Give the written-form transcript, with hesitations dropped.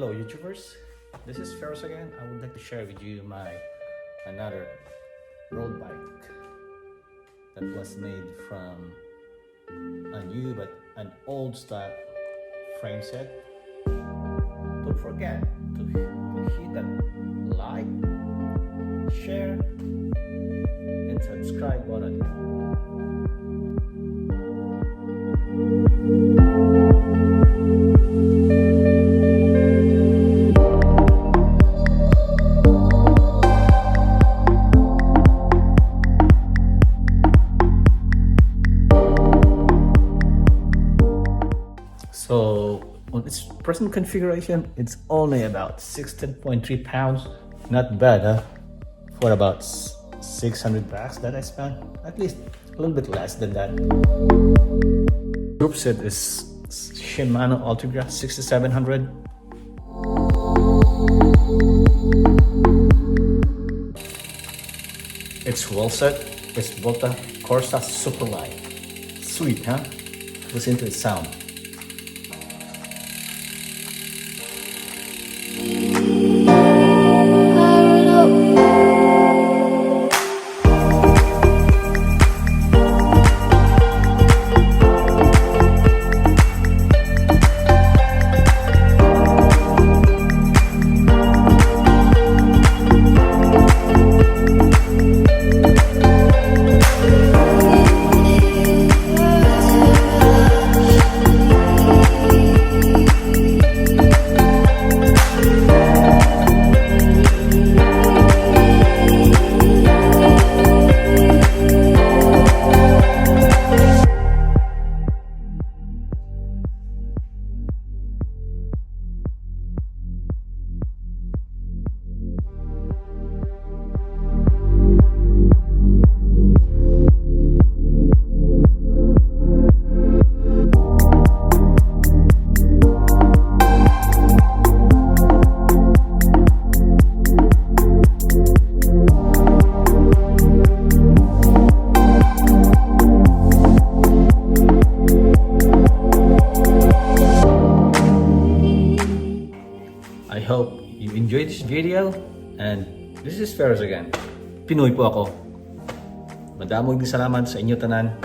Hello YouTubers, this is Ferris again. I would like to share with you my another road bike that was made from a new but an old style frame set. Don't forget to hit that like, share and subscribe button. So on its present configuration, it's only about 16.3 pounds. Not bad, huh? For about 600 bucks that I spent. At least a little bit less than that. Group set is Shimano Ultigra 6700. Its wheelset is Volta Corsa Superlite. Sweet, huh? Listen to its sound. I hope you enjoyed this video, and this is Ferris again. Pinoy po ako. Madamog din salamat sa inyo tanan.